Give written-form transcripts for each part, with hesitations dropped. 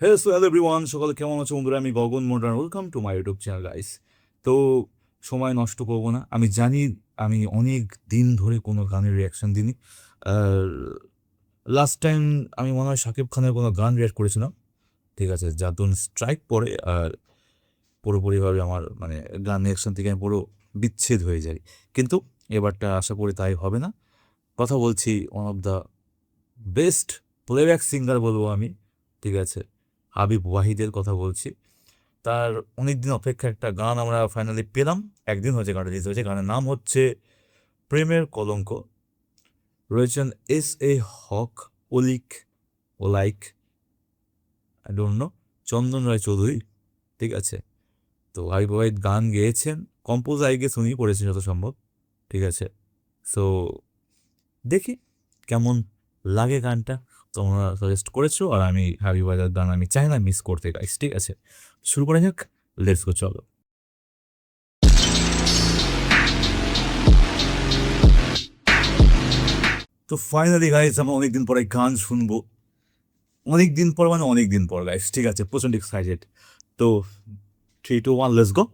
Hello everyone, সকালে কেমন আছো বন্ধুরা? আমি Gagan Modar, welcome to my YouTube channel guys. তো সময় নষ্ট করব না, আমি জানি আমি অনেক দিন ধরে কোনো গানের রিয়াকশন দিইনি। আর লাস্ট টাইম আমি মনে হয় শাকিব খানের কোনো গান রিয়াক্ট করেছিলাম, ঠিক আছে, যার দরুন স্ট্রাইক পড়ে আর পুরোপুরিভাবে আমার মানে গান রিয়াকশন থেকে আমি পুরো বিচ্ছেদ হয়ে যাই। কিন্তু এবারটা আশা করি তাই হবে না। কথা বলছি one of the best playback singer বলবো আমি, ঠিক আছে, হাবিব ওয়াহিদের কথা বলছি। তার অনেক দিন অপেক্ষা একটা গান আমরা ফাইনালি পেলাম। একদিন হচ্ছে গানটা রিলিজ হয়েছে। গানের নাম হচ্ছে প্রেমের কলঙ্ক। রয়েছেন হক, অলিক, ওলাইক, আই ডোন্ট নো, চন্দন রায় চৌধুরী, ঠিক আছে। তো হাবিব ওয়াহিদ গান গেয়েছেন, কম্পোজ আই গেস উনি করেছেন যত সম্ভব, ঠিক আছে। সো দেখি কেমন লাগে গানটা। তোমরা সাজেস্ট করেছো আর আমি হাবিব ওয়াহিদের গান আমি চাই না মিস করতে গাইস, ঠিক আছে। শুরু করা যাক, লেটস গো, চলো। তো ফাইনালি গাইস আমরা অনেকদিন পরে গান শুনবো, অনেকদিন পর মানে অনেকদিন পর গাইস, ঠিক আছে, প্রচন্ড এক্সাইটেড। তো 3, 2, 1, লেটস গো।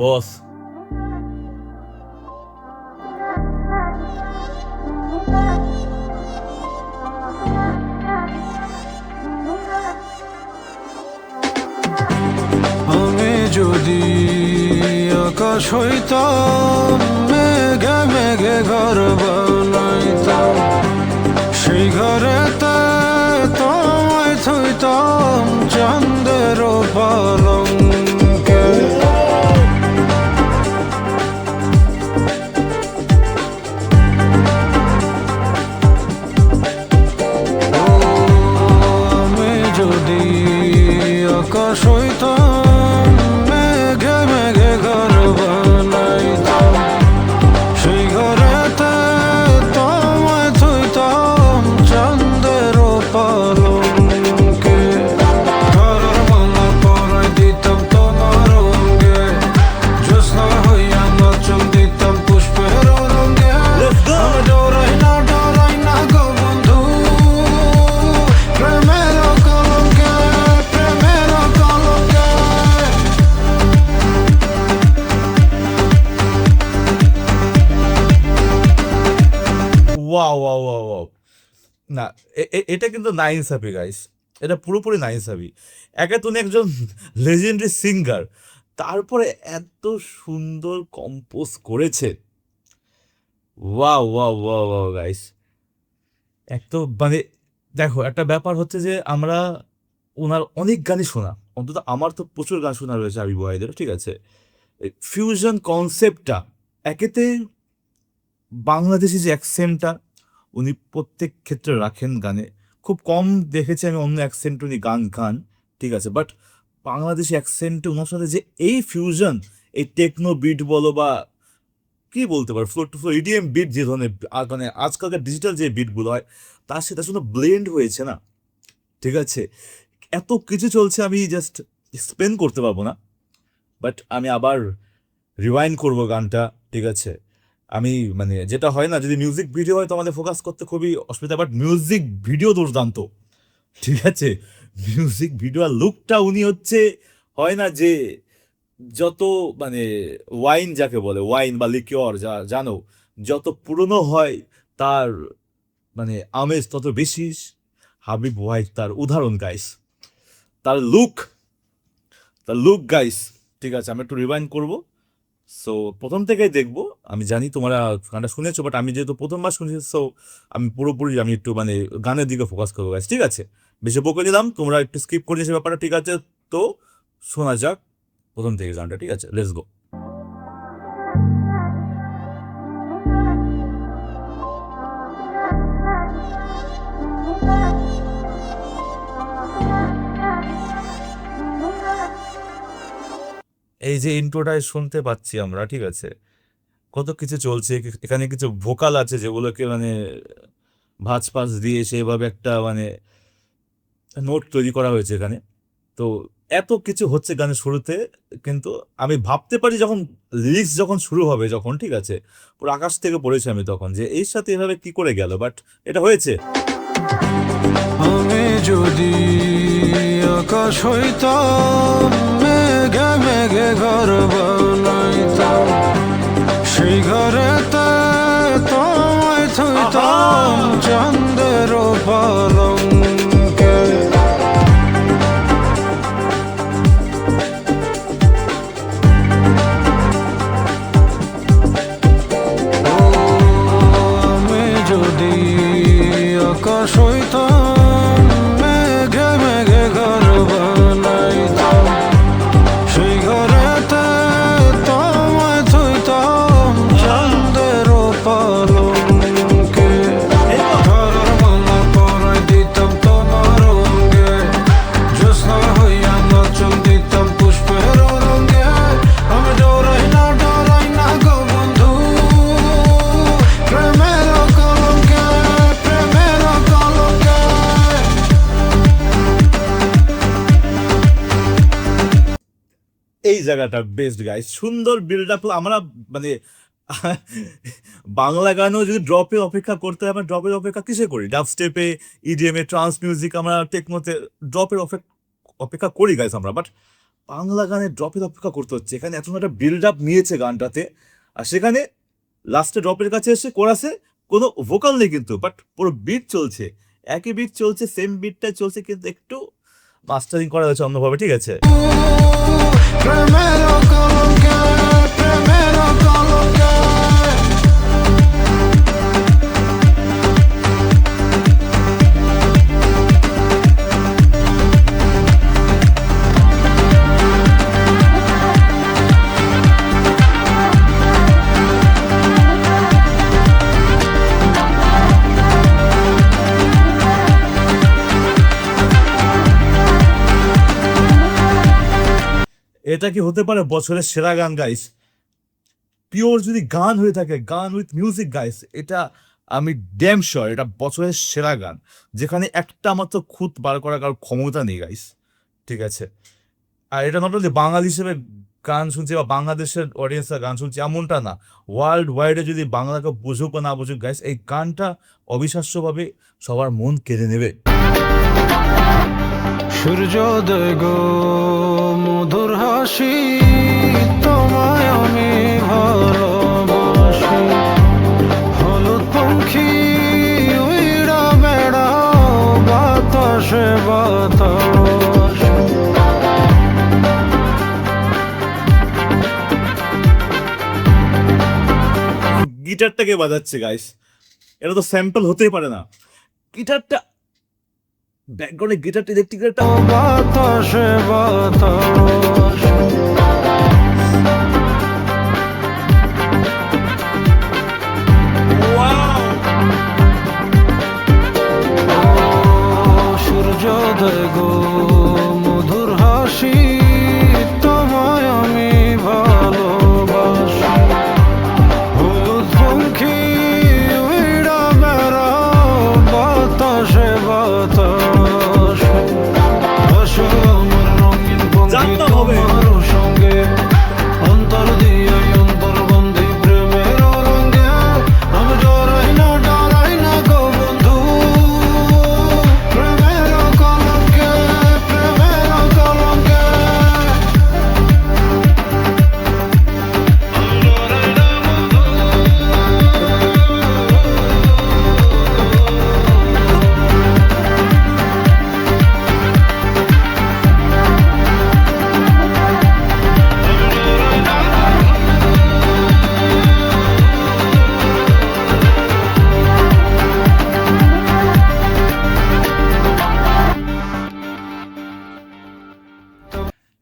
বস, আমি যদি আকাশ হইতাম, মেঘে মেঘে ঘর বানাইতাম, সেই ঘরেতে তোমায় থইতাম চাঁদের পালঙ্কে। ও, আমি যদি আকাশ হইতাম, মেঘে মেঘে ঘর বানাইতাম, সেই ঘরেতে তোমায় থইতাম চাঁদের পালঙ্কে। ঘরের মালা পরাই দিতাম তোমার অঙ্গে, জ্যোৎস্না হইয়া নাচন দিতাম পুষ্পের রঙ্গে। Let's go. আমি ডরাই না গো বন্ধু, প্রেমের কলঙ্কে, প্রেমের কলঙ্কে। ওয়াও ওয়াও ওয়াও ওয়াও, না, এটা কিন্তু নাইনসাফি গাইস, এটা পুরোপুরি নাইনসাফি। একে তুমি একজন লেজেন্ডারি সিঙ্গার, তারপরে এত সুন্দর কম্পোজ করেছে। Wow wow wow wow guys, এক তো মানে দেখো একটা ব্যাপার হচ্ছে যে আমরা ওনার অনেক গানই শোনা, অন্তত আমার তো প্রচুর গান শোনা রয়েছে আবিব ওয়াহিদের, ঠিক আছে। ফিউশন কনসেপ্টটা, একেতে বাংলাদেশি যে অ্যাকসেন্টটা উনি প্রত্যেক ক্ষেত্রে রাখেন গানে, খুব কম দেখেছি আমি অন্য অ্যাকসেন্ট উনি গান গান, ঠিক আছে, বাট বাংলাদেশি অ্যাকসেন্টে ওনার সাথে যে এই ফিউশন, এই টেকনো বিট বলো বা কি বলতে পারো flow to flow EDM beat, যে ধরনের মানে আজকালকার ডিজিটাল যে বিটগুলো হয় তার সাথে আসলে ব্লেন্ড হয়েছে না, ঠিক আছে। এত কিছু চলছে আমি জাস্ট এক্সপ্লেন করতে পারবো না, বাট আমি আবার রিওয়াইন্ড করব গানটা, ঠিক আছে। আমি মানে যেটা হয় না, যদি মিউজিক ভিডিও হয় তো আমাদের ফোকাস করতে খুবই অসুবিধা, বাট মিউজিক ভিডিও দুর্দান্ত, ঠিক আছে। মিউজিক ভিডিও আর লুকটা উনি হচ্ছে, হয় না যে যত মানে ওয়াইন যাকে বলে, ওয়াইন বা লিকিওর যা জানো, যত পুরনো হয় তার মানে আমেজ তত বেশি। হাবিব ওয়াহিদ তার উদাহরণ গাইস, তার লুক, তার লুক গাইস, ঠিক আছে। আমি একটু রিওয়াইন্ড করব। সো প্রথম থেকেই দেখবো। আমি জানি তোমরা গানটা শুনেছো, বাট আমি যেহেতু প্রথমবার শুনছি, সো আমি পুরোপুরি আমি একটু মানে গানের দিকে ফোকাস করবো গাইস, ঠিক আছে। বেশি বকে দিলাম, তোমরা একটু স্কিপ করে দিয়েছো ব্যাপারটা, ঠিক আছে। তো শোনা যাক প্রথম থেকে গানটা, ঠিক আছে, লেটস গো। এই যে ইন্ট্রোটায় শুনতে পাচ্ছি আমরা, ঠিক আছে, কত কিছু চলছে এখানে, কিছু ভোকাল আছে যেগুলোকে মানে ভাঁজ পাঁচ দিয়ে সেভাবে একটা মানে নোট তৈরি করা হয়েছে এখানে। তো এত কিছু হচ্ছে গানের শুরুতে, কিন্তু আমি ভাবতে পারি যখন লিরিক্স যখন শুরু হবে, যখন ঠিক আছে পুরো আকাশ থেকে পড়েছে আমি তখন যে এর সাথে এভাবে কি করে গেল, বাট এটা হয়েছে। আমি যদি আকাশ হইতাম, মেঘে মেঘে ঘর বানাইতাম, সেই ঘরেতে তোমায় থইতাম চাঁদের পালঙ্কে। ও, আমি যদি আকাশ হইতাম, মেঘে মেঘে ঘর বানাইতাম, সেই ঘরেতে তোমায় থইতাম চাঁদের পালঙ্কে। ঘরের মালা পরাই দিতাম তোমার অঙ্গে, জ্যোৎস্না হইয়া নাচন দিতাম পুষ্পের রঙে। আমি ডরাই না গো বন্ধু, প্রেমের কলঙ্কে, প্রেমের কলঙ্কে। এই জায়গাটা বেস্ট গাইস, সুন্দর বিল্ড আপ। আমরা মানে বাংলা গানও যদি ড্রপে অপেক্ষা করতে হয়, আমরা ড্রপের অপেক্ষা কিসে করি? ডাব স্টেপে, ইডিএমে, ট্রান্স মিউজিক, আমরা টেকনোতে ড্রপের অপেক্ষা করি গাইস আমরা, বাট বাংলা গানে ড্রপের অপেক্ষা করতে হচ্ছে। এখানে এত একটা বিল্ড আপ নিয়েছে গানটাতে, আর সেখানে লাস্টে ড্রপের কাছে এসে কোরাসে কোনো ভোকাল নেই কিন্তু, বাট পুরো বিট চলছে, একই বিট চলছে, সেম বিটটা চলছে, কিন্তু একটু মাস্টারিং করা হয়েছে অন্যভাবে, ঠিক আছে। প্রেমের কলঙ্কে, প্রেমের কলঙ্কে। এটা কি হতে পারে বছরের সেরা গান গাইস? পিওর যদি গান হয়ে থাকে, গান উইথ মিউজিক গাইস, এটা আমি ড্যাম শিওর এটা বছরের সেরা গান, যেখানে একটা মাত্র খুঁত বার করার কারোর ক্ষমতা নেই গাইস, ঠিক আছে। আর এটা নট অনলি বাঙালি হিসেবে গান শুনছি বা বাংলাদেশের অডিয়েন্সরা গান শুনছি এমনটা না, ওয়ার্ল্ড ওয়াইডে যদি বাংলাকে বুঝুক বা না বুঝুক গাইস, এই গানটা অবিশ্বাস্যভাবে সবার মন কেড়ে নেবে। সূর্যোদয় গো মধুর হাসি, তোমায় আমি ভালোবাসি। হলুদ পঙ্খী উইড়া বেড়াও বাতাসে বাতাসে। গিটারটাকে বাজাচ্ছে গাইস, এটা তো স্যাম্পল হতেই পারে না। গিটারটা, ব্যাকগ্রাউন্ডে গিটারটা, ইলেকট্রিক গিটারটা, বাতাসে বাতাসে। সূর্যোদয় গো মধুর হাসি, তোমায় আমি ভালোবাসি। হলুদ পঙ্খী উইড়া বেড়াও বাতাসে বাতাসে। আসো আমার রঙিন পঙ্খী জানতাম হবে। তোমার সঙ্গে, অন্তর দিয়ে অন্তর বন্ধি প্রেমের রঙে। আমি ডরাই না গো বন্ধু, প্রেমের কলঙ্কে, প্রেমের কলঙ্কে।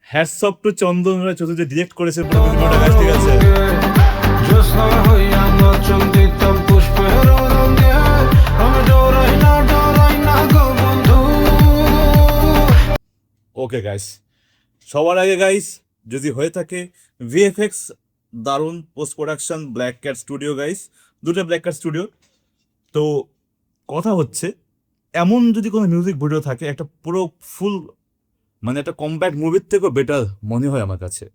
হ্যাটস অফ টু চন্দন রায় চৌধুরী, ডিরেক্ট করেছে পুরো ভিডিওটা গাইস, ঠিক আছে। জ্যোৎস্না হইয়া নাচন দিতাম পুষ্পের রঙে। আমি ডরাই না গো বন্ধু। ওকে গাইস, সবার আগে গাইস যদি হয়ে থাকে ভিএফএক্স দারুণ, post production black cat studio guys, দুটো ব্ল্যাক ক্যাট স্টুডিও। তো কথা হচ্ছে, এমন যদি কোনো মিউজিক ভিডিও থাকে, একটা পুরো ফুল মানে একটা কম্প্যাক্ট মুভির থেকেও বেটার মনে হয় আমার কাছে।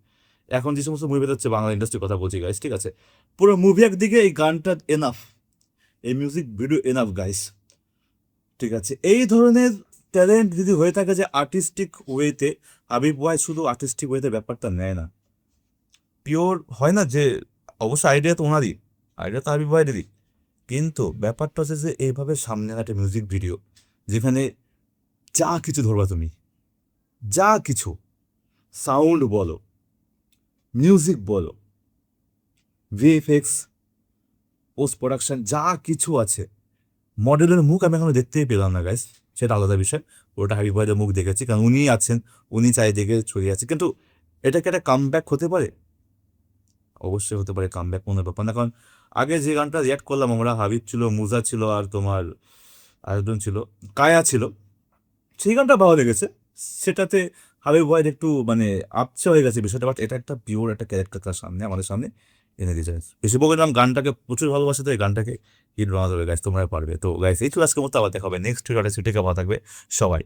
এখন যে সমস্ত মুভি হচ্ছে বাংলা ইন্ডাস্ট্রির কথা বলছি গাইস, ঠিক আছে, পুরো মুভি একদিকে, এই গানটা এনাফ, এই মিউজিক ভিডিও এনাফ গাইস, ঠিক আছে। এই ধরনের ট্যালেন্ট যদি হয়ে থাকে যে আর্টিস্টিক ওয়েতে, হাবিব ওয়াই শুধু আর্টিস্টিক ওয়েতে ব্যাপারটা নেয় না, পিওর হয় না যে, অবশ্য আইডিয়া তো ওনারই, আইডিয়া তো হাবিব ওয়াইদেরই, কিন্তু ব্যাপারটা হচ্ছে যে এইভাবে সামনে একটা মিউজিক ভিডিও যেখানে যা কিছু ধরবা তুমি, যা কিছু, সাউন্ড বলো, মিউজিক বলো, ভিএফএক্স, পোস্ট প্রোডাকশন, যা কিছু আছে, মডেলের মুখ আমি এখনো দেখতেই পেলাম না গাইস, সেটা আলাদা বিষয়। ওটা হাবিব ভাইয়ের মুখ দেখেছি, কারণ উনিই আছেন, উনি চারিদিকে ছড়িয়ে আছে। কিন্তু এটাকে একটা কামব্যাক হতে পারে, অবশ্যই হতে পারে কামব্যাক, কোনো ব্যাপার না। কারণ আগে যে গানটা রিয়াক্ট করলাম আমরা, হাবিব ছিল, মুজা ছিল, আর তোমার আরেকজন ছিল, কায়া ছিল, সেই গানটা ভালো লেগেছে। সেটাতে হাবিব ভাইয়ের একটু মানে আপচে হয়ে গেছে বিষয়টা, বাট এটা একটা পিওর একটা ক্যারেক্টার তার সামনে, আমাদের সামনে এনে দিয়েছে। বেশি বললাম, গানটাকে প্রচুর ভালোবাসে, তো এই গানটাকে হিট বানাতে হবে গাইস, তোমরা পারবে। তো গাইস এই ছিল আজকের মতো, আবার দেখা হবে নেক্সট ভিডিওতে। ভালো থাকবে সবাই।